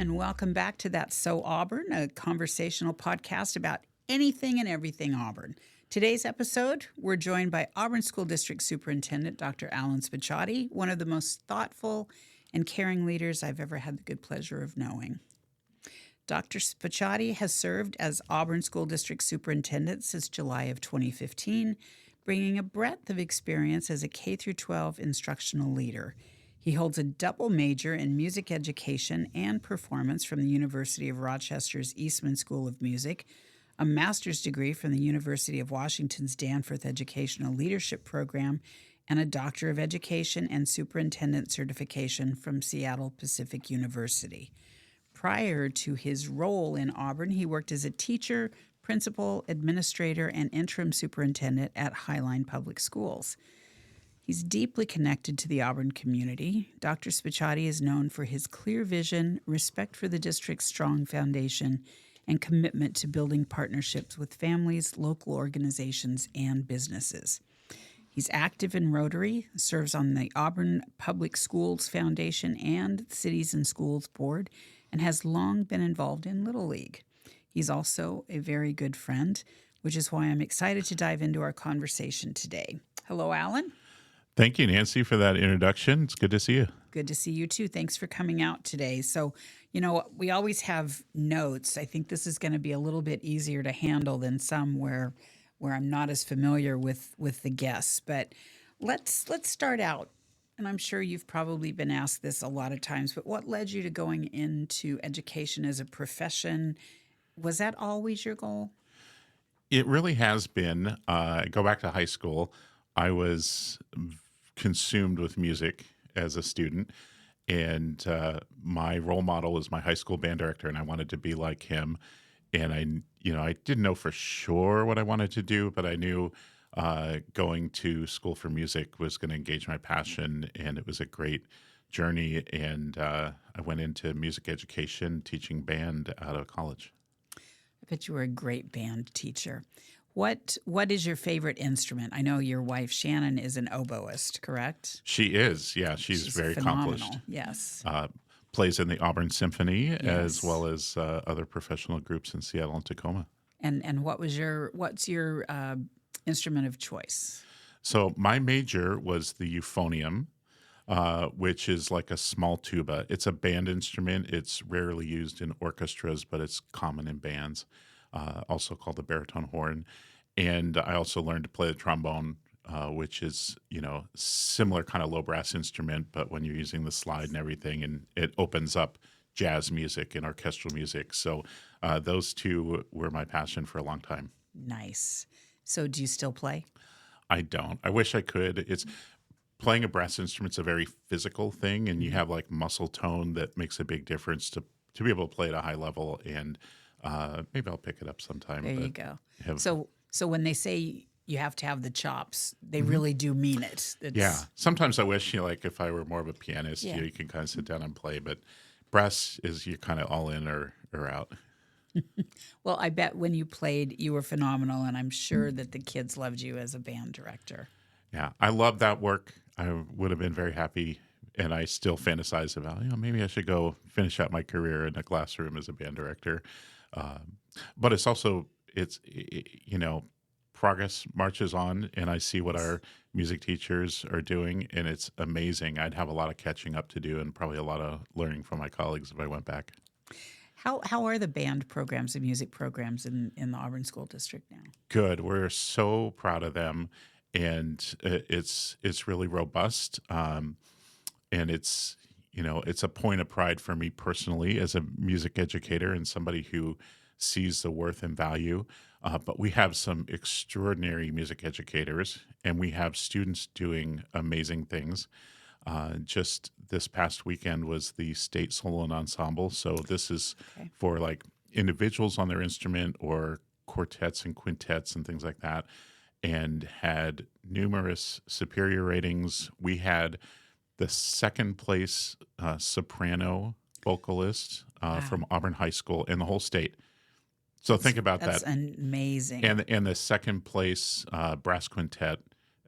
and welcome back to That's So Auburn, a conversational podcast about anything and everything Auburn. Today's episode, we're joined by Auburn School District Superintendent Dr. Alan Spicciati, one of the most thoughtful and caring leaders I've ever had the good pleasure of knowing. Dr. Spicciati has served as Auburn School District Superintendent since July of 2015, bringing a breadth of experience as a K-12 instructional leader. He holds a double major in music education and performance from the University of Rochester's Eastman School of Music, a master's degree from the University of Washington's Danforth Educational Leadership Program, and a Doctor of Education and Superintendent certification from Seattle Pacific University. Prior to his role in Auburn, he worked as a teacher, principal, administrator, and interim superintendent at Highline Public Schools. He's deeply connected to the Auburn community. Dr. Spicciati is known for his clear vision, respect for the district's strong foundation, and commitment to building partnerships with families, local organizations, and businesses. He's active in Rotary, serves on the Auburn Public Schools Foundation and Cities and Schools Board, and has long been involved in Little League. He's also a very good friend, which is why I'm excited to dive into our conversation today. Hello, Alan. Thank you, Nancy, for that introduction. It's good to see you. Good to see you, too. Thanks for coming out today. So, we always have notes. I think this is going to be a little bit easier to handle than some where I'm not as familiar with the guests. But let's start out, and I'm sure you've probably been asked this a lot of times, but what led you to going into education as a profession? Was that always your goal? It really has been. Go back to high school. I was consumed with music as a student, and my role model was my high school band director, and I wanted to be like him. And I didn't know for sure what I wanted to do, but I knew going to school for music was going to engage my passion, and it was a great journey. And I went into music education, teaching band out of college. I bet you were a great band teacher. What is your favorite instrument? I know your wife, Shannon, is an oboist, correct? She is, yeah. She's very phenomenal. accomplished. Yes. Plays in the Auburn Symphony Yes. as well as other professional groups in seattle and Tacoma. And what's your instrument of choice? So my major was the euphonium, which is like a small tuba. It's a band instrument. It's rarely used in orchestras, but it's common in bands. Also called the baritone horn. And I also learned to play the trombone, which is, similar kind of low brass instrument, but when you're using the slide and everything, and it opens up jazz music and orchestral music. So those two were my passion for a long time. Nice. So do you still play? I don't. I wish I could. It's playing a brass instrument's a very physical thing, and you have like muscle tone that makes a big difference to be able to play at a high level. And maybe I'll pick it up sometime. There you go. So when they say you have to have the chops, they really do mean it. Yeah. Sometimes I wish, like if I were more of a pianist, Yeah. you can kind of sit down and play. But brass is you're kind of all in or out. Well, I bet when you played, you were phenomenal, and I'm sure that the kids loved you as a band director. Yeah. I love that work. I would have been very happy. And I still fantasize about, maybe I should go finish out my career in a classroom as a band director. But it's also, progress marches on, and I see what our music teachers are doing, and it's amazing. I'd have a lot of catching up to do and probably a lot of learning from my colleagues if I went back. How are the band programs and music programs in the Auburn School District now? Good. We're so proud of them, and it's really robust. And it's a point of pride for me personally as a music educator and somebody who sees the worth and value. But we have some extraordinary music educators, and we have students doing amazing things. Just this past weekend was the State Solo and Ensemble. So this is for like individuals on their instrument or quartets and quintets and things like that, and had numerous superior ratings. We had the second place soprano vocalist from Auburn High School in the whole state. So think about that. That's amazing. And the second place brass quintet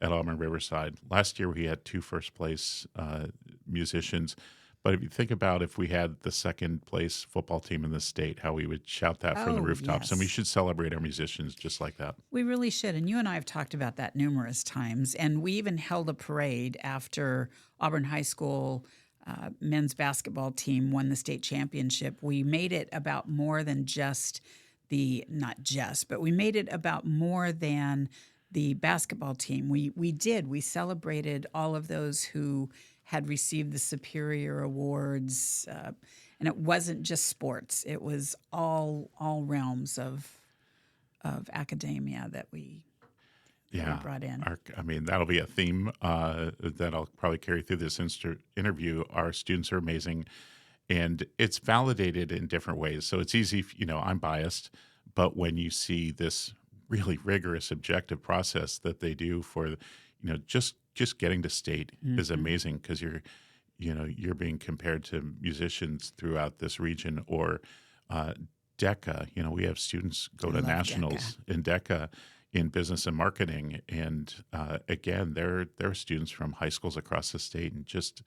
at Auburn Riverside. Last year we had two first place musicians, But if you think about if we had the second place football team in the state, how we would shout that from the Oh, rooftops, and we yes. should celebrate our musicians just like that. We really should. And you and I have talked about that numerous times. And we even held a parade after Auburn High School men's basketball team won the state championship. We made it about more than just not just, but we made it about more than the basketball team. We celebrated all of those who had received the superior awards. And it wasn't just sports. It was all realms of academia that we Yeah. brought in. I mean, that'll be a theme that I'll probably carry through this interview. Our students are amazing, and it's validated in different ways. So it's easy, I'm biased, but when you see this really rigorous objective process that they do for, just getting to state is Mhm. amazing because you're being compared to musicians throughout this region or uh, DECA. We have students go I to love DECA. nationals in DECA in business and marketing, and again, they're students from high schools across the state, and just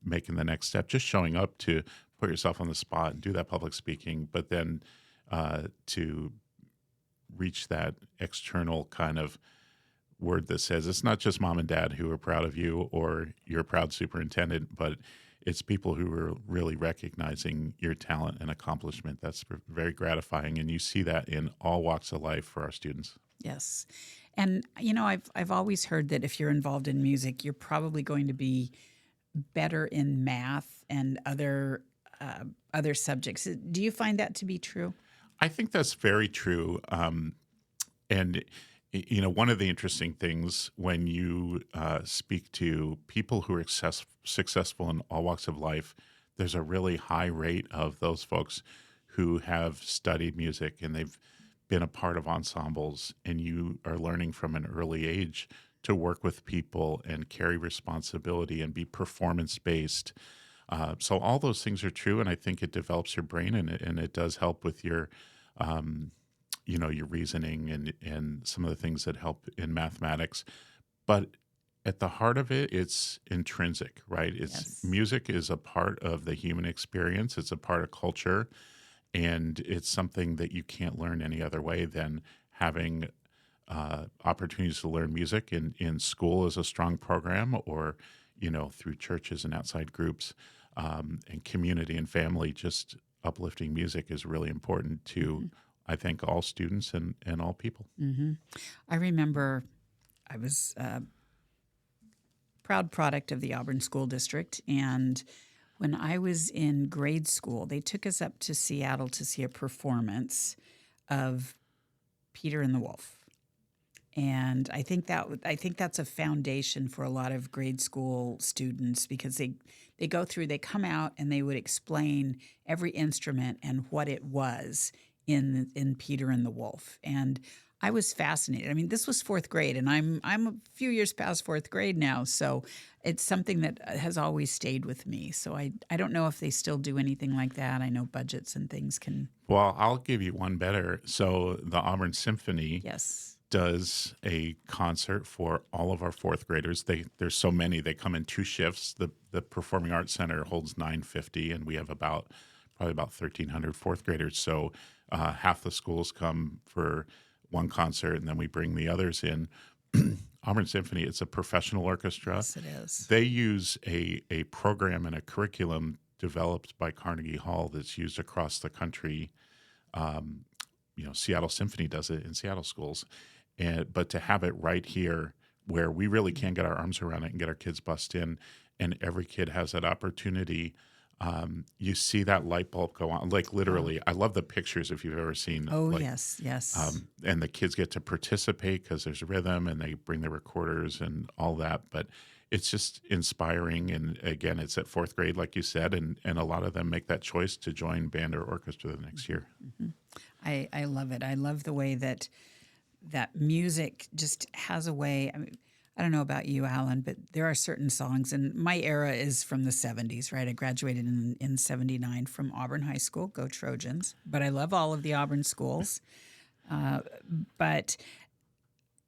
making the next step, just showing up to put yourself on the spot and do that public speaking, but then to reach that external kind of word that says it's not just mom and dad who are proud of you or you're a proud superintendent, but it's people who are really recognizing your talent and accomplishment. That's very gratifying, and you see that in all walks of life for our students. Yes. And I've always heard that if you're involved in music, you're probably going to be better in math and other subjects. Do you find that to be true? I think that's very true. And one of the interesting things when you speak to people who are successful in all walks of life, there's a really high rate of those folks who have studied music and they've been a part of ensembles, and you are learning from an early age to work with people and carry responsibility and be performance based. So all those things are true, and I think it develops your brain, and it does help with um, your reasoning and some of the things that help in mathematics. But at the heart of it, it's intrinsic, right? It's Yes. music is a part of the human experience. It's a part of culture, and it's something that you can't learn any other way than having opportunities to learn music in school as a strong program, or through churches and outside groups, and community and family. Just uplifting music is really important to, I think, all students and all people. Hmm. I remember I was a proud product of the Auburn School District, and when I was in grade school, they took us up to Seattle to see a performance of Peter and the Wolf. And I think that's a foundation for a lot of grade school students because they come out and they would explain every instrument and what it was in Peter and the Wolf. And I was fascinated. I mean, this was fourth grade, and I'm a few years past fourth grade now, so it's something that has always stayed with me. So I don't know if they still do anything like that. I know budgets and things can. Well, I'll give you one better. So the Auburn Symphony Yes. does a concert for all of our fourth graders. There's so many. They come in two shifts. The Performing Arts Center holds 950, and we have probably about 1,300 fourth graders. So half the schools come for one concert, and then we bring the others in. Auburn Symphony, it's a professional orchestra. Yes, it is. They use a program and a curriculum developed by Carnegie Hall that's used across the country. Seattle Symphony does it in Seattle schools, but to have it right here where we really can get our arms around it and get our kids bussed in, and every kid has that opportunity. You see that light bulb go on, like literally. I love the pictures if you've ever seen. Oh, Like, yes, yes. and the kids get to participate because there's rhythm, and they bring their recorders and all that. But it's just inspiring, and again, it's at fourth grade, like you said, and a lot of them make that choice to join band or orchestra the next year. Mhm. I love it. I love the way that music just has a way. I mean, I don't know about you, Alan, but there are certain songs, and my era is from the 70s, right? I graduated in 79 from Auburn High School. Go Trojans. But I love all of the Auburn schools. But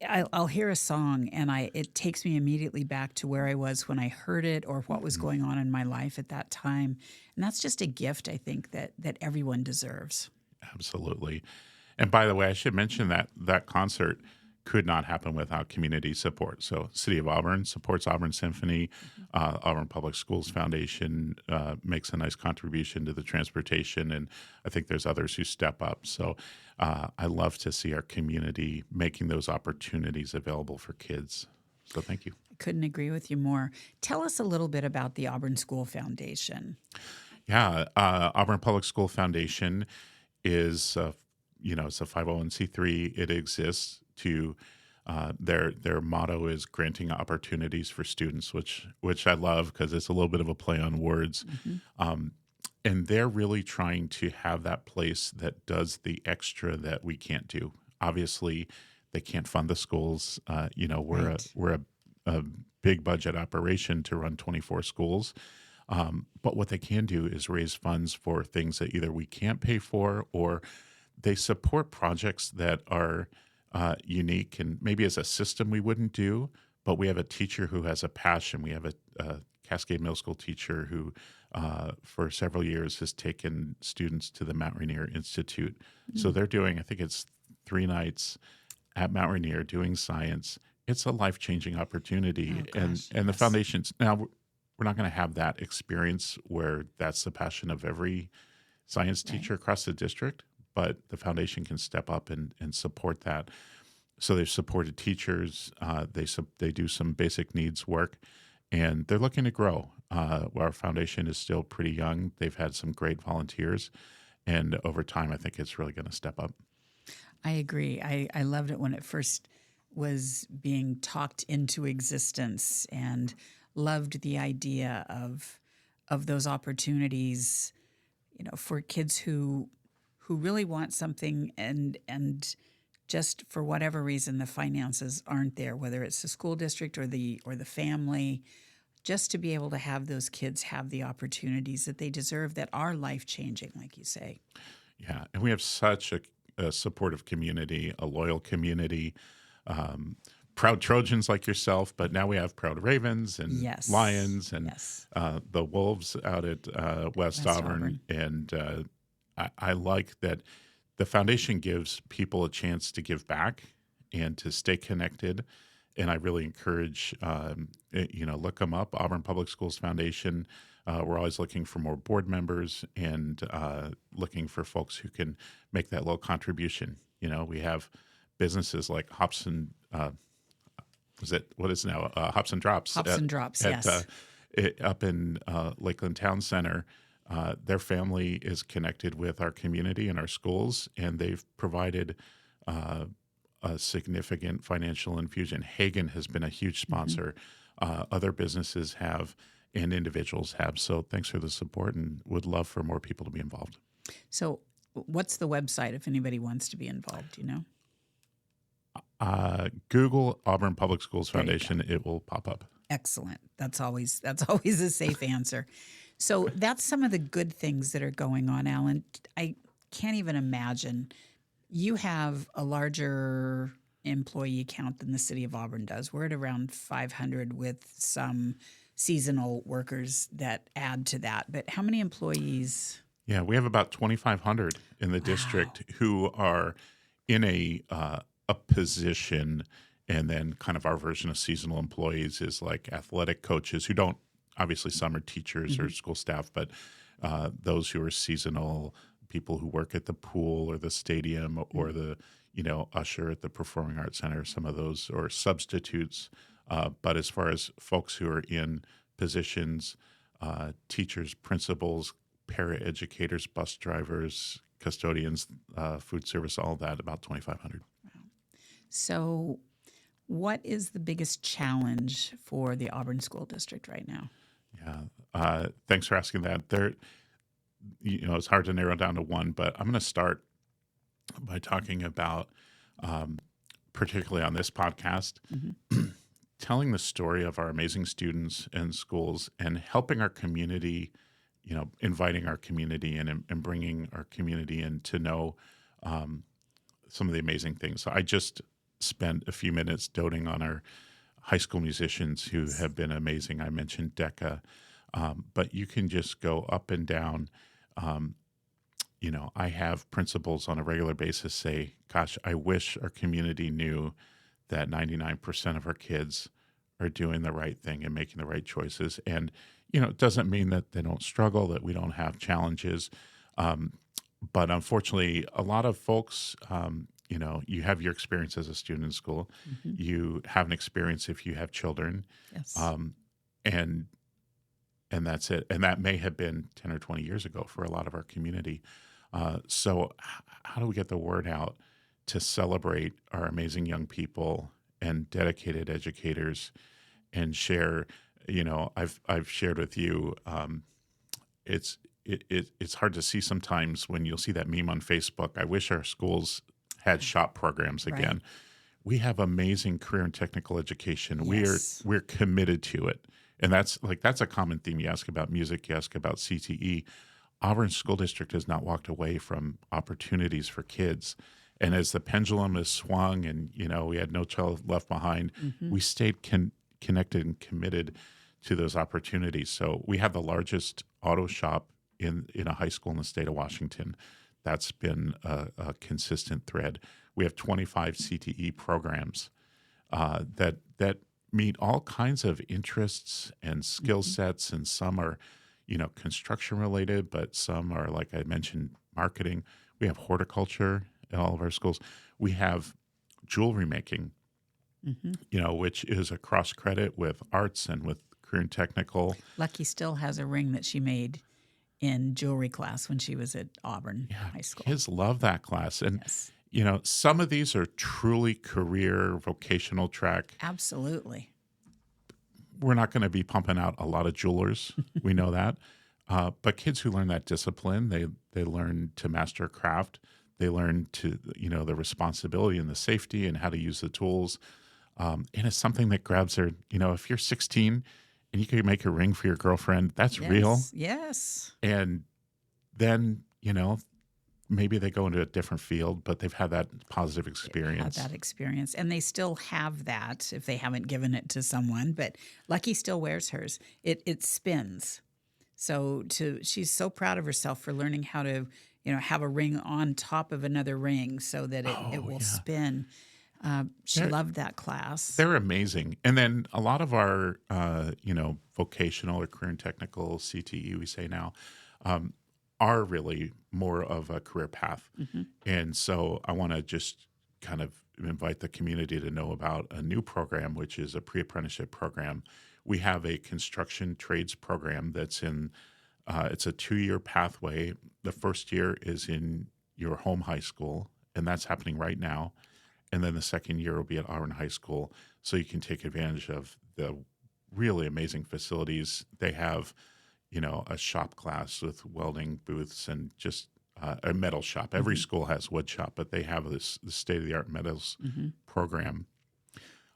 I'll hear a song and it takes me immediately back to where I was when I heard it or what was Mhm. going on in my life at that time. And that's just a gift I think that everyone deserves. Absolutely. And by the way, I should mention that that concert could not happen without community support. So, City of Auburn supports Auburn Symphony. Mhm. Auburn Public Schools Foundation makes a nice contribution to the transportation, and I think there's others who step up. So, I love to see our community making those opportunities available for kids. So, thank you. I couldn't agree with you more. Tell us a little bit about the Auburn School Foundation. Yeah, Auburn Public School Foundation is, it's a 501c3. It exists to their motto is granting opportunities for students, which I love because it's a little bit of a play on words. Mhm. Um, and they're really trying to have that place that does the extra that we can't do. Obviously, they can't fund the schools. Right. A big budget operation to run 24 schools. But what they can do is raise funds for things that either we can't pay for or they support projects that are unique and maybe as a system we wouldn't do. But we have a teacher who has a passion. We have a Cascade Middle School teacher who, for several years, has taken students to the Mount Rainier Institute. So Mm. they're doing, I think it's 3 nights at Mount Rainier doing science. It's a life changing opportunity, Oh gosh, and the yes. foundations now. We're not going to have that experience where that's the passion of every science Right. teacher across the district, but the foundation can step up and support that. So they've supported teachers. They do some basic needs work, and they're looking to grow. Our foundation is still pretty young. They've had some great volunteers, and over time, I think it's really going to step up. I agree. I loved it when it first was being talked into existence and loved the idea of those opportunities, for kids who really want something and just for whatever reason the finances aren't there, whether it's the school district or the family, just to be able to have those kids have the opportunities that they deserve that are life changing, like you say. Yeah, and we have such a supportive community, a loyal community, um, proud Trojans like yourself, but now we have proud Ravens and Yes. Lions and Yes. the Wolves out at West West Auburn. Auburn. And I like that the foundation gives people a chance to give back and to stay connected. And I really encourage, look them up, Auburn Public Schools Foundation. We're always looking for more board members and looking for folks who can make that little contribution. We have businesses like Hobson, was it what is now Hobson Drops Hops and drops, at yes. up in Lakeland Town Center. Their family is connected with our community and our schools, and they've provided uh, a significant financial infusion. Hagen has been a huge Mhm. sponsor. Other businesses have, and individuals have. So thanks for the support, and would love for more people to be involved. So, what's the website if anybody wants to be involved? Google Auburn Public Schools There you go. Foundation; it will pop up. Excellent. That's always a safe answer. So that's some of the good things that are going on, Alan. I can't even imagine. You have a larger employee count than the city of Auburn does. We're at around 500 with some seasonal workers that add to that. But how many employees? Yeah, we have about 2,500 in the Wow. district who are in a position, and then kind of our version of seasonal employees is like athletic coaches who don't obviously some are teachers or Mhm. school staff, but those who are seasonal people who work at the pool or the stadium or the usher at the Performing Arts Center, some of those or substitutes. But as far as folks who are in positions, teachers, principals, para-educators, bus drivers, custodians, food service, all that, about 2,500. So, what is the biggest challenge for the Auburn School District right now? Yeah. Thanks for asking that. It's hard to narrow down to one, but I'm going to start by talking about, um, particularly on this podcast, Mhm. telling the story of our amazing students and schools and helping our community, inviting our community in and bringing our community in to know um, some of the amazing things. So I just spent a few minutes doting on our high school musicians who have been amazing. I mentioned Decca, but you can just go up and down. Um, I have principals on a regular basis say, "Gosh, I wish our community knew that 99% of our kids are doing the right thing and making the right choices." And it doesn't mean that they don't struggle, that we don't have challenges. Um, but unfortunately, a lot of folks, you have your experience as a student in school. Hmm. You have an experience if you have children, Yes. um, and and that's it. And that may have been 10 or 20 years ago for a lot of our community. How do we get the word out to celebrate our amazing young people and dedicated educators and share? I've shared with you. It's hard to see sometimes when you'll see that meme on Facebook. I wish our schools had shop programs Right. again. We have amazing career and technical education. Yes. We're committed to it. And that's a common theme. You ask about music, you ask about CTE. Auburn School District has not walked away from opportunities for kids. And as the pendulum has swung and, we had no child left behind, Hmm. we stayed connected and committed to those opportunities. So we have the largest auto shop in a high school in the state of Washington. That's been a consistent thread. We have 25 CTE programs that meet all kinds of interests and skill Hmm. sets, and some are, construction related, but some are, like I mentioned, marketing. We have horticulture in all of our schools. We have jewelry making, Hmm. which is a cross credit with arts and with career and technical. Lucky still has a ring that she made in jewelry class when she was at Auburn Yeah, High School. kids love that class. And, Yes, some of these are truly career vocational track. absolutely. We're not going to be pumping out a lot of jewelers. We know that. But kids who learn that discipline, they learn to master a craft. They learn to, the responsibility and the safety and how to use the tools. And it's something that grabs their, if you're 16 and you can make a ring for your girlfriend, that's real. Yes, yes. And then, maybe they go into a different field, but they've had that positive Had experience. that experience, and they still have that if they haven't given it to someone. But Lucky still wears hers. It spins. So she's so proud of herself for learning how to have a ring on top of another ring so that it Oh, will yeah. spin. She They're, loved that class. they're amazing. And then a lot of our, vocational or career and technical CTE, we say now, um, are really more of a career path. Hmm. And so I want to just kind of invite the community to know about a new program, which is a pre-apprenticeship program. We have a construction trades program that's it's a 2-year pathway. The first year is in your home high school, and that's happening right now. And then the second year will be at Auburn High School. So you can take advantage of the really amazing facilities. They have, a shop class with welding booths and just a metal shop. Every Hmm. this wood shop, but they have this state of the art metals Hmm. program.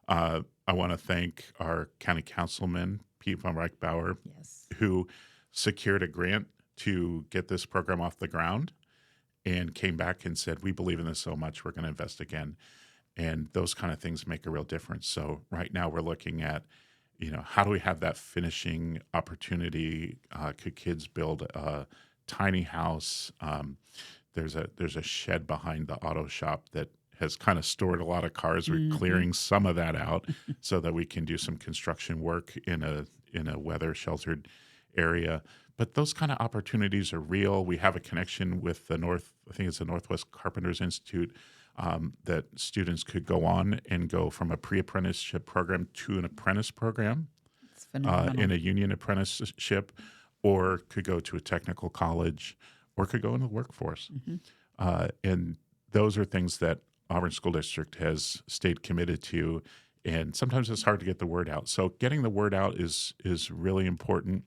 I want to thank our county councilman, Pete von Reichbauer, Yes. who secured a grant to get this program off the ground and came back and said, "We believe in this so much, we're going to invest again." And those kind of things make a real difference. So right now we're looking at, how do we have that finishing opportunity? Could kids build a tiny house? There's a shed behind the auto shop that has kind of stored a lot of cars. We're Hmm. clearing some of that out so that we can do some construction work in a weather sheltered area. But those kind of opportunities are real. We have a connection with I think it's the Northwest Carpenters Institute, that students could go on and go from a pre-apprenticeship program to an apprentice program It's phenomenal. in a union apprenticeship, or could go to a technical college, or could go into the workforce. Hmm. And those are things that Auburn School District has stayed committed to. And sometimes it's hard to get the word out. So getting the word out is really important.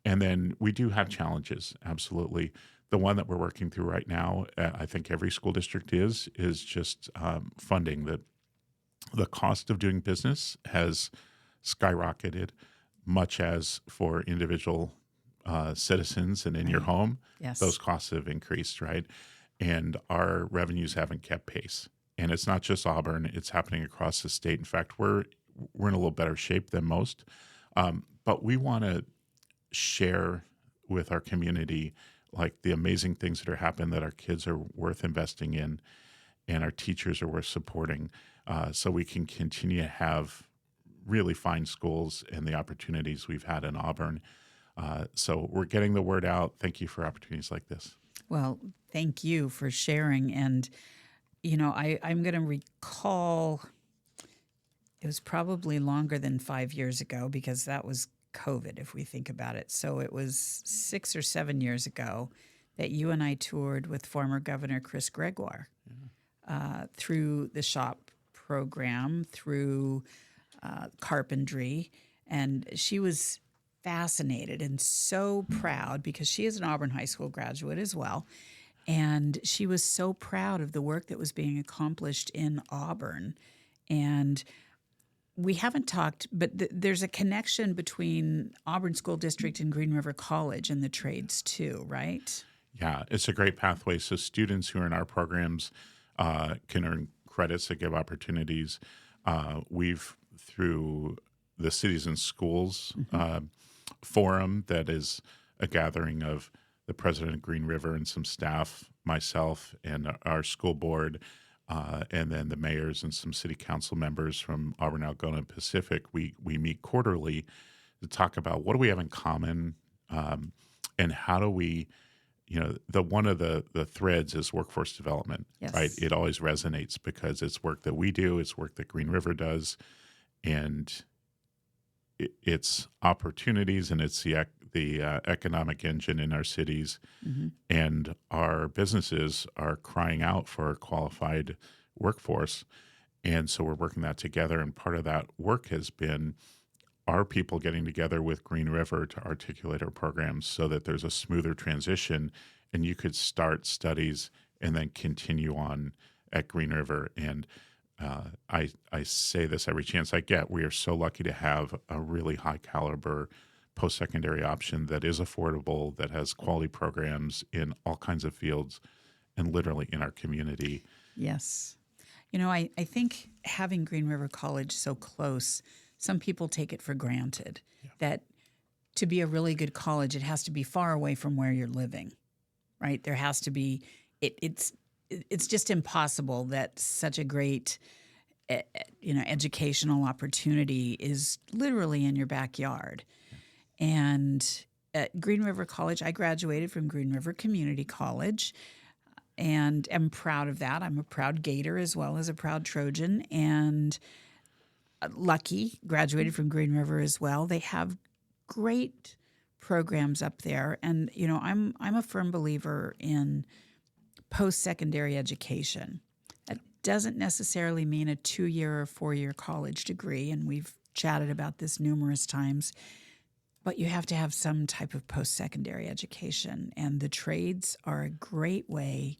And then we do have challenges, absolutely. The one that we're working through right now, I think every school district is just funding. The cost of doing business has skyrocketed, much as for individual citizens and in your Right. home, those Yes. costs have increased, right? And our revenues haven't kept pace. And it's not just Auburn; it's happening across the state. In fact, we're in a little better shape than most, but we want to share with our community like the amazing things that are happening that our kids are worth investing in and our teachers are worth supporting, so we can continue to have really fine schools and the opportunities we've had in Auburn. So we're getting the word out. Thank you for opportunities like this. Well, thank you for sharing. And, I'm going to recall it was probably longer than 5 years ago because that was COVID, if we think about it. So it was 6 or 7 years ago that you and I toured with former Governor Chris Gregoire through the SHOP program, through carpentry. And she was fascinated and so proud because she is an Auburn High School graduate as well. And she was so proud of the work that was being accomplished in Auburn. And we haven't talked, but there's a connection between Auburn School District and Green River College and the trades too, right? Yeah, it's a great pathway. So students who are in our programs can earn credits that give opportunities. We've, through the Cities and Schools forum, that is a gathering of the president of Green River and some staff, myself and our school board, and then the mayors and some city council members from Auburn, Algona, and Pacific. We meet quarterly to talk about what do we have in common, and how do we, one of the threads is workforce development, right? Yes. It always resonates because it's work that we do, it's work that Green River does, and it's opportunities, and it's the economic engine in our cities, and our businesses are crying out for a qualified workforce, and so we're working that together. And part of that work has been our people getting together with Green River to articulate our programs so that there's a smoother transition, and you could start studies and then continue on at Green River. And I say this every chance I get. We are so lucky to have a really high caliber post-secondary option that is affordable, that has quality programs in all kinds of fields and literally in our community. Yes. I think having Green River College so close, some people take it for granted that to be a really good college, it has to be far away from where you're living, right? There has to be, it's just impossible that such a great, educational opportunity is literally in your backyard. And at Green River College, I graduated from Green River Community College and am proud of that. I'm a proud Gator as well as a proud Trojan, and lucky, graduated from Green River as well. They have great programs up there. And, I'm a firm believer in post-secondary education. That doesn't necessarily mean a 2-year or 4-year college degree, and we've chatted about this numerous times, but you have to have some type of post-secondary education, and the trades are a great way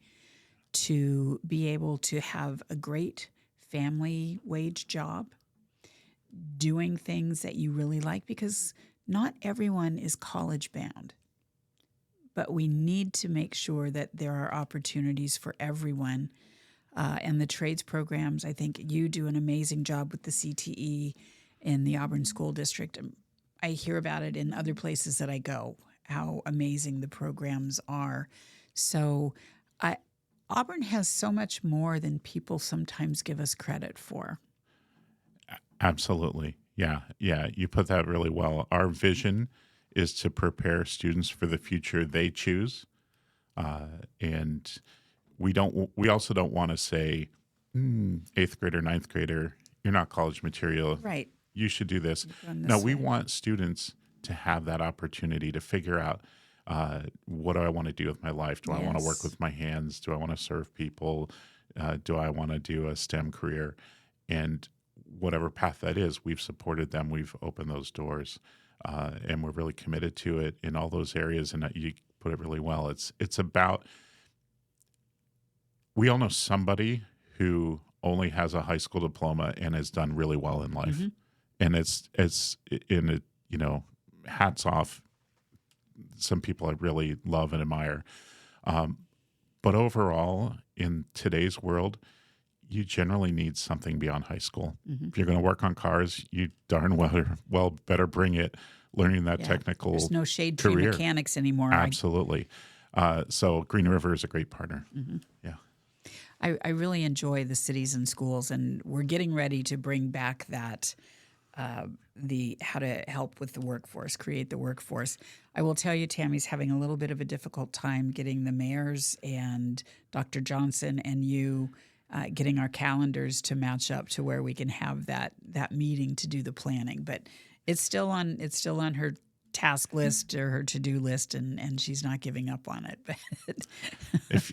to be able to have a great family wage job, doing things that you really like, because not everyone is college bound. But we need to make sure that there are opportunities for everyone. And the trades programs, I think you do an amazing job with the CTE in the Auburn School District. I hear about it in other places that I go, how amazing the programs are. So Auburn has so much more than people sometimes give us credit for. Absolutely. Yeah. You put that really well. Our vision is to prepare students for the future they choose. And we also don't want to say, 8th grader, 9th grader, you're not college material. Right. You should do this. No, we want students to have that opportunity to figure out, what do I want to do with my life? Do I want to work with my hands? Do I want to serve people? Do I want to do a STEM career? And whatever path that is, we've supported them. We've opened those doors, and we're really committed to it in all those areas. And you put it really well. It's about, we all know somebody who only has a high school diploma and has done really well in life. And it's in it, hats off. Some people I really love and admire. But overall, in today's world, you generally need something beyond high school. Hmm. If you're going to work on cars, you darn well better bring it, learning that Yeah. There's technical no shade tree career. mechanics anymore. Absolutely. So Green River is a great partner. Mhm. Yeah. I really enjoy the cities and schools, and we're getting ready to bring back that the how to help with the workforce, create the workforce. I will tell you, Tammy's having a little bit of a difficult time getting the mayors and Dr. Johnson and you getting our calendars to match up to where we can have that meeting to do the planning. But it's still on her task list or her to-do list, and she's not giving up on it. But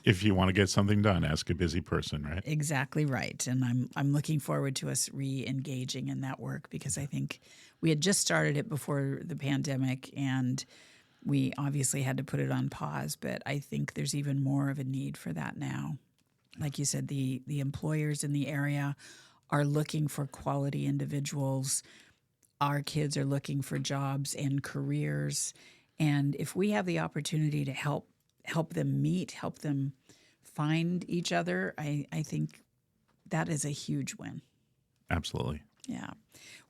If you want to get something done, ask a busy person, right? exactly right. And I'm looking forward to us re-engaging in that work because I think we had just started it before the pandemic and we obviously had to put it on pause, but I think there's even more of a need for that now. Like you said, the employers in the area are looking for quality individuals. Our kids are looking for jobs and careers. And if we have the opportunity to help them meet, help them find each other, I think that is a huge win. Absolutely. Yeah.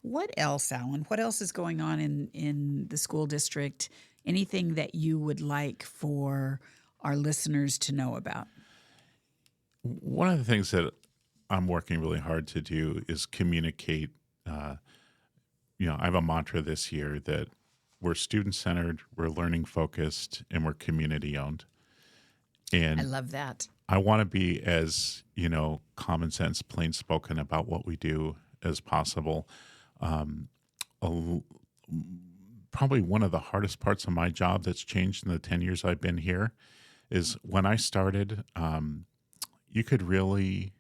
What else, Alan? What else is going on in the school district? Anything that you would like for our listeners to know about? One of the things that I'm working really hard to do is communicate. Uh, I have a mantra this year that we're student centered, we're learning focused, and we're community owned. I And love that. I want to be as, common sense, plain spoken about what we do as possible. Um, a l- Probably one of the hardest parts of my job that's changed in the 10 years I've been here is when I started, you could really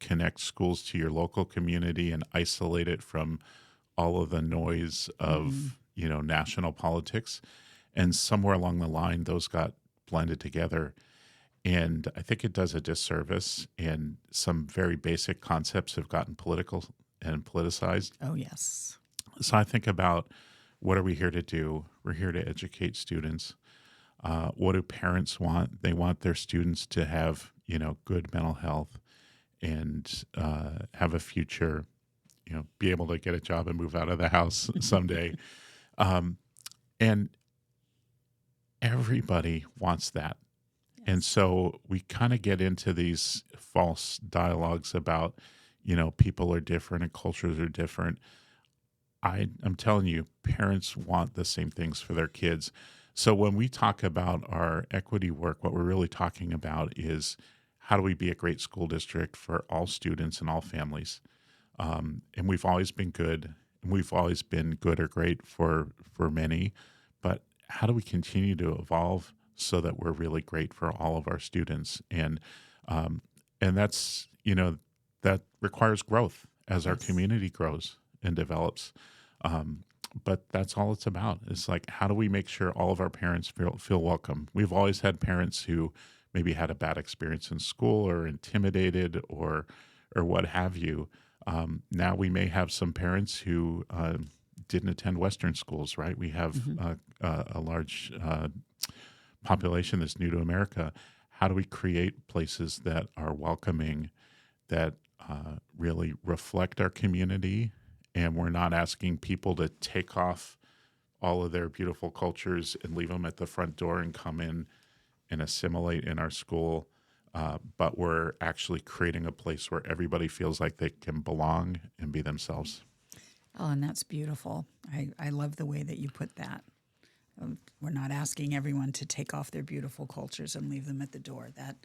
connect schools to your local community and isolate it from all of the noise Hmm. of, national politics. And somewhere along the line, those got blended together. And I think it does a disservice, and some very basic concepts have gotten political and politicized. Oh, yes. So I think about, what are we here to do? We're here to educate students. What do parents want? They want their students to have, good mental health and have a future, be able to get a job and move out of the house someday. Um, and everybody wants that. And Yes. so we kind of get into these false dialogues about, people are different and cultures are different. I'm telling you, parents want the same things for their kids. So when we talk about our equity work, what we're really talking about is, how do we be a great school district for all students and all families? And we've always been good, and we've always been good or great for many. But how do we continue to evolve so that we're really great for all of our students? Um, and that's, that requires growth as our Yes. community grows and develops. Um, but that's all it's about. It's like, how do we make sure all of our parents feel welcome? We've always had parents who maybe had a bad experience in school or intimidated or what have you. Now we may have some parents who didn't attend Western schools, right? We have Hmm. a large population that's new to America. How do we create places that are welcoming, that really reflect our community, and we're not asking people to take off all of their beautiful cultures and leave them at the front door and come in and assimilate in our school, but we're actually creating a place where everybody feels like they can belong and be themselves. Oh, and that's beautiful. I love the way that you put that. We're not asking everyone to take off their beautiful cultures and leave them at the door. That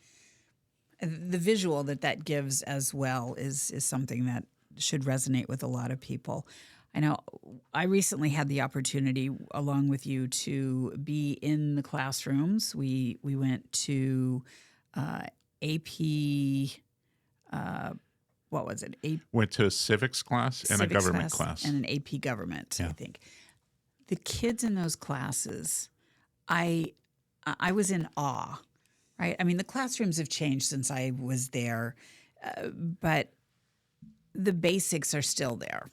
the visual that gives as well is something that should resonate with a lot of people. I know I recently had the opportunity, along with you, to be in the classrooms. We went to AP. What was it? Went to a civics class and a Civics government class class. and an AP government, I Yeah. think. The kids in those classes, I I was in awe, right? I mean, the classrooms have changed since I was there, but the basics are still there.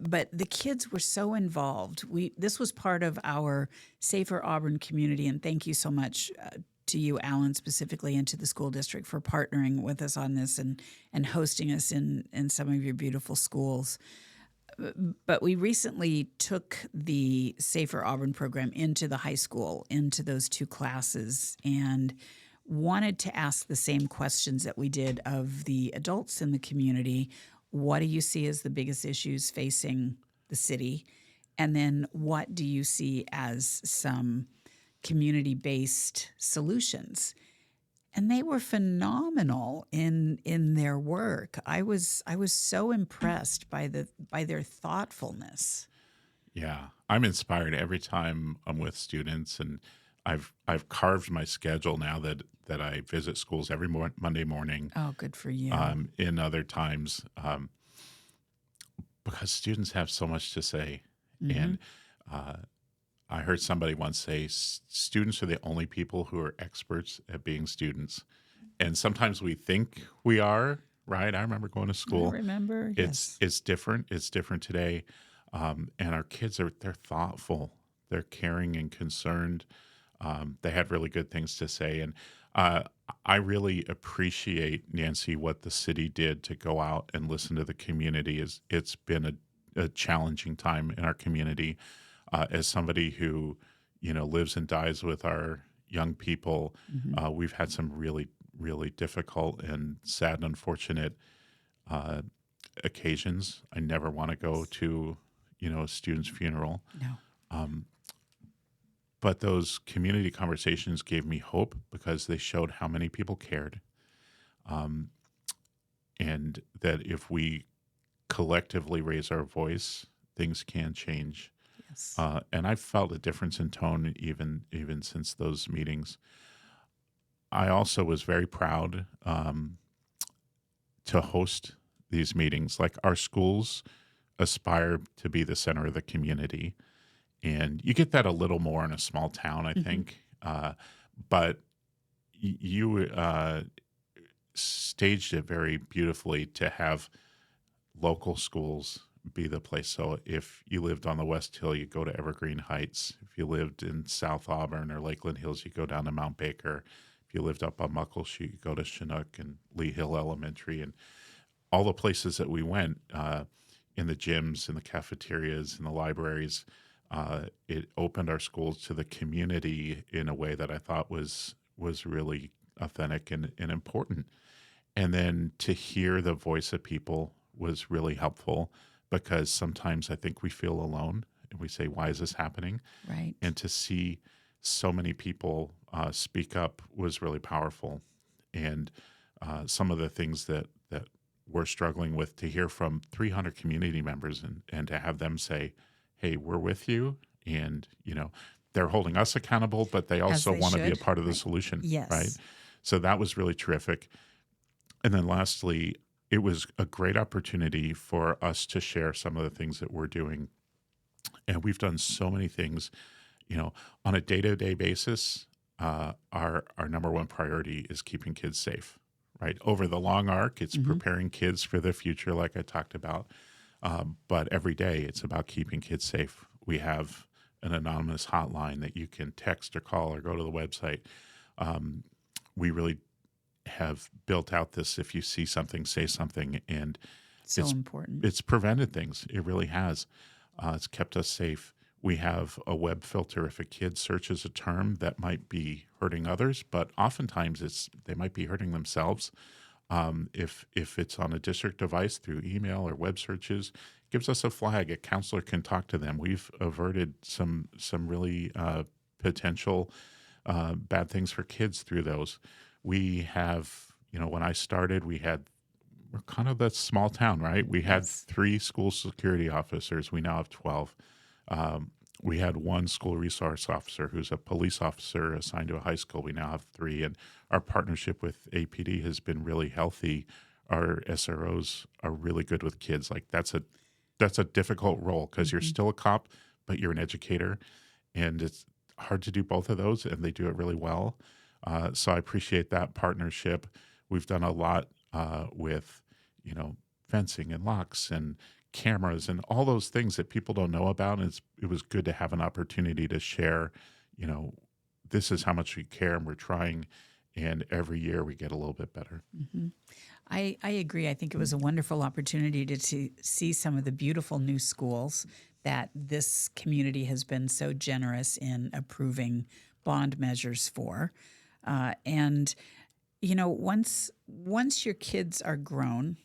But the kids were so involved. This was part of our Safer Auburn community, and thank you so much. to you, Alan, specifically, and to the school district for partnering with us on this and hosting us in some of your beautiful schools. But we recently took the Safer Auburn program into the high school, into those two classes, and wanted to ask the same questions that we did of the adults in the community. What do you see as the biggest issues facing the city? And then what do you see as some community-based solutions? And they were phenomenal in their work. I was so impressed by their thoughtfulness. Yeah, I'm inspired every time I'm with students, and I've carved my schedule now that I visit schools every Monday morning. Oh, good for you. In other times, because students have so much to say, and uh, I heard somebody once say, students are the only people who are experts at being students. And sometimes we think we are, right? I remember going to I school. remember, yes. It's different. It's different today. And our kids they're thoughtful. They're caring and concerned. They had really good things to say. And I really appreciate, Nancy, what the city did to go out and listen to the community. It's been a challenging time in our community. As somebody who, lives and dies with our young people, we've had some really, really difficult and sad and unfortunate occasions. I never want to go to, a student's funeral. No. But those community conversations gave me hope because they showed how many people cared. And that if we collectively raise our voice, things can change. Yes. And I've felt a difference in tone even since those meetings. I also was very proud to host these meetings. Like our schools aspire to be the center of the community, and you get that a little more in a small town, I think. But you staged it very beautifully to have local schools be the place. So if you lived on the West Hill, you go to Evergreen Heights. If you lived in South Auburn or Lakeland Hills, you go down to Mount Baker. If you lived up on Muckleshoot, you go to Chinook and Lee Hill Elementary. And all the places that we went, in the gyms, in the cafeterias, in the libraries, it opened our schools to the community in a way that I thought was really authentic and important. And then to hear the voice of people was really helpful, because sometimes I think we feel alone and we say, why is this happening? Right. And to see so many people speak up was really powerful. And some of the things that we're struggling with, to hear from 300 community members and to have them say, hey, we're with you. And, they're holding us accountable, but they also they want to be a should. part of the Right. solution. Yes. Right. So that was really terrific. And then lastly, it was a great opportunity for us to share some of the things that we're doing. And we've done so many things, on a day-to-day basis. Our number one priority is keeping kids safe, right? Over the long arc, it's preparing kids for the future, like I talked about. But every day, it's about keeping kids safe. We have an anonymous hotline that you can text or call or go to the website. We really have built out this, if you see something, say something. And So important. it's prevented things. It really has. It's kept us safe. We have a web filter if a kid searches a term that might be hurting others, but oftentimes they might be hurting themselves. If it's on a district device through email or web searches, it gives us a flag. A counselor can talk to them. We've averted some really potential bad things for kids through those. We have, when I started, we're kind of a small town, right? We had Yes. 3 school security officers. We now have 12. We had 1 school resource officer who's a police officer assigned to a high school. We now have 3. And our partnership with APD has been really healthy. Our SROs are really good with kids. Like that's a difficult role, because you're still a cop, but you're an educator. And it's hard to do both of those, and they do it really well. So I appreciate that partnership. We've done a lot with, fencing and locks and cameras and all those things that people don't know about. And it was good to have an opportunity to share, this is how much we care and we're trying. And every year we get a little bit better. Hmm. I agree. I think it was a wonderful opportunity to see some of the beautiful new schools that this community has been so generous in approving bond measures for. And once your kids are grown,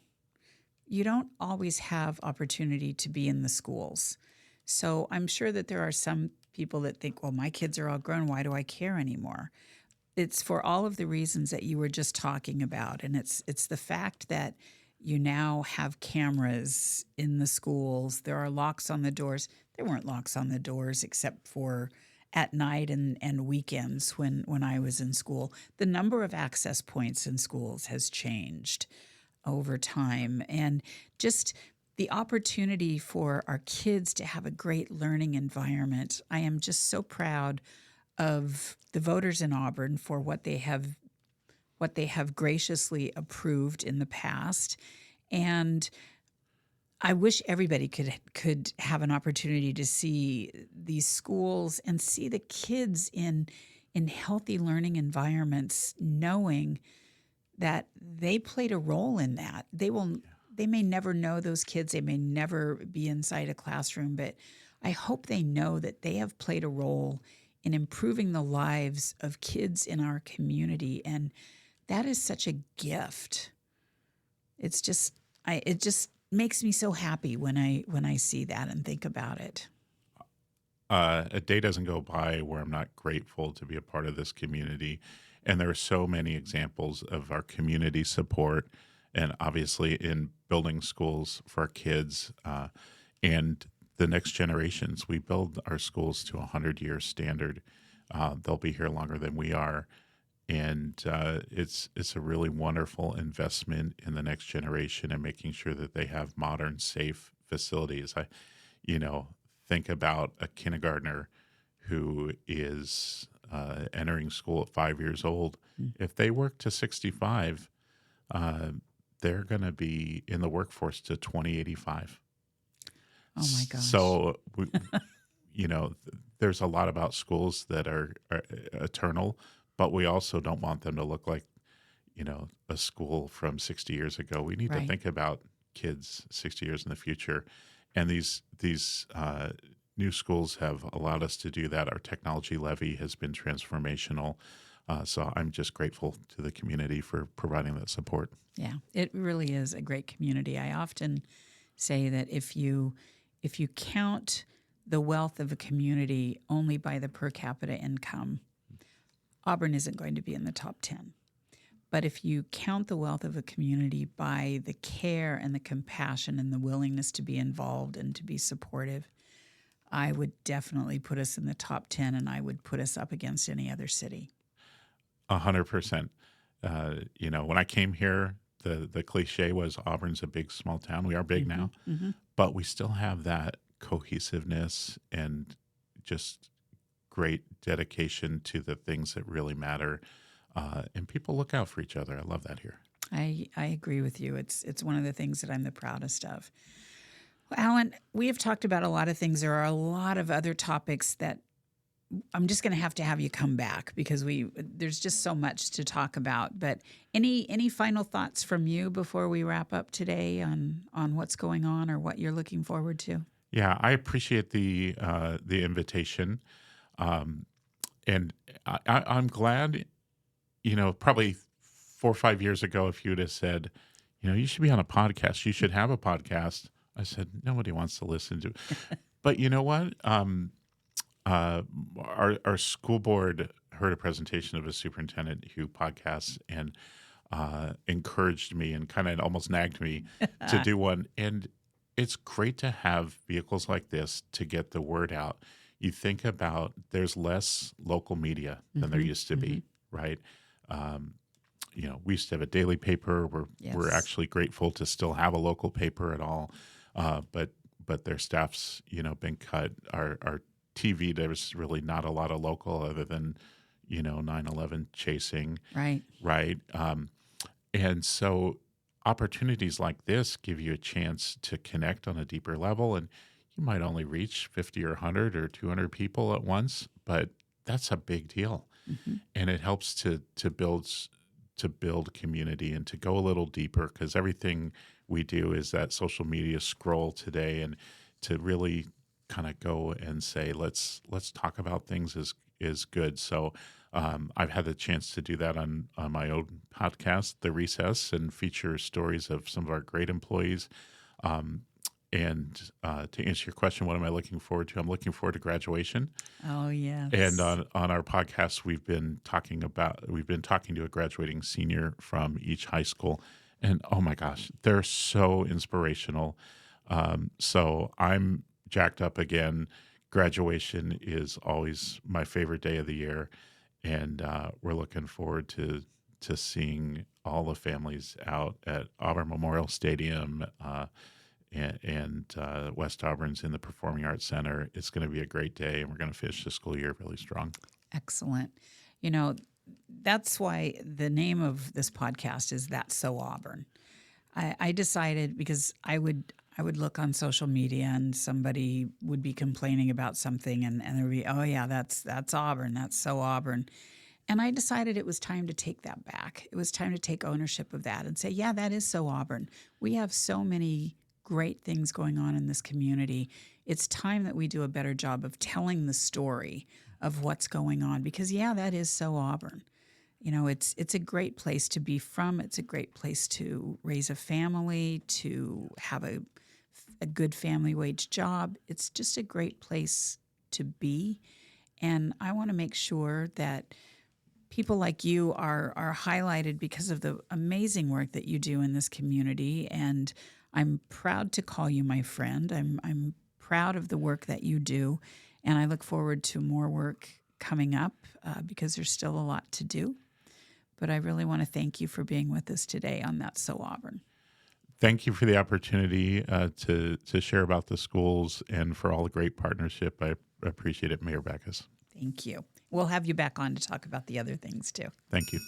you don't always have opportunity to be in the schools. So I'm sure that there are some people that think, well, my kids are all grown. Why do I care anymore? It's for all of the reasons that you were just talking about. And it's the fact that you now have cameras in the schools. There are locks on the doors. There weren't locks on the doors except for at night and weekends when I was in school. The number of access points in schools has changed over time. And just the opportunity for our kids to have a great learning environment. I am just so proud of the voters in Auburn for what they have graciously approved in the past. And I wish everybody could have an opportunity to see these schools and see the kids in healthy learning environments, knowing that they played a role in that. They may never know those kids, they may never be inside a classroom, but I hope they know that they have played a role in improving the lives of kids in our community. And that is such a gift. It just makes me so happy when I see that and think about it. A day doesn't go by where I'm not grateful to be a part of this community. And there are so many examples of our community support, and obviously in building schools for our kids and the next generations. We build our schools to a 100-year standard. They'll be here longer than we are. And it's a really wonderful investment in the next generation and making sure that they have modern, safe facilities. I think about a kindergartner who is entering school at 5 years old. If they work to 65, they're going to be in the workforce to 2085. Oh my gosh. So, there's a lot about schools that are eternal, but we also don't want them to look like, a school from 60 years ago. We need to Right. think about kids 60 years in the future. And these new schools have allowed us to do that. Our technology levy has been transformational. So I'm just grateful to the community for providing that support. Yeah, it really is a great community. I often say that if you count the wealth of a community only by the per capita income, Auburn isn't going to be in the top 10. But if you count the wealth of a community by the care and the compassion and the willingness to be involved and to be supportive, I would definitely put us in the top 10, and I would put us up against any other city. 100%. When I came here, the cliche was Auburn's a big, small town. We are big now, but we still have that cohesiveness and just great dedication to the things that really matter. And people look out for each other. I love that here. I agree with you. It's one of the things that I'm the proudest of. Well, Alan, we have talked about a lot of things. There are a lot of other topics that I'm just going to have you come back because there's just so much to talk about. But any final thoughts from you before we wrap up today on what's going on or what you're looking forward to? Yeah, I appreciate the invitation, and I'm glad. Probably 4 or 5 years ago, if you'd have said, you should be on a podcast, you should have a podcast, I said nobody wants to listen to. But you know what? Our school board heard a presentation of a superintendent who podcasts and encouraged me and kind of almost nagged me to do one. And it's great to have vehicles like this to get the word out. You think about there's less local media than there used to be, right? We used to have a daily paper. We're actually grateful to still have a local paper at all, but their staff's been cut. Our TV, there's really not a lot of local other than 9/11 chasing, right. And so opportunities like this give you a chance to connect on a deeper level, and you might only reach 50 or 100 or 200 people at once, but that's a big deal. Mhm. and it helps to build community and to go a little deeper, because everything we do is that social media scroll today, and to really kind of go and say let's talk about things is good. So I've had the chance to do that on my own podcast, The Recess, and feature stories of some of our great employees. Um, and to answer your question, what am I looking forward to? I'm looking forward to graduation. Oh, And yes. on our podcast, we've been talking to a graduating senior from each high school, and oh my gosh, they're so inspirational. So I'm jacked up again. Graduation is always my favorite day of the year, and we're looking forward to seeing all the families out at Auburn Memorial Stadium. And West Auburn's in the Performing Arts Center. It's going to be a great day, and we're going to finish the school year really strong. Excellent. You know, that's why the name of this podcast is That's So Auburn. I decided because I would look on social media and somebody would be complaining about something and there would be, oh yeah, that's Auburn. That's so Auburn. And I decided it was time to take that back. It was time to take ownership of that and say, yeah, that is so Auburn. We have so many great things going on in this community. It's time that we do a better job of telling the story of what's going on because, yeah, that is so Auburn. You know, it's a great place to be from. It's a great place to raise a family, to have a good family wage job. It's just a great place to be. And I want to make sure that people like you are highlighted because of the amazing work that you do in this community. And I'm proud to call you my friend. I'm proud of the work that you do. And I look forward to more work coming up because there's still a lot to do. But I really want to thank you for being with us today on That's So Auburn. Thank you for the opportunity to share about the schools and for all the great partnership. I appreciate it, Mayor Backus. Thank you. We'll have you back on to talk about the other things too. Thank you.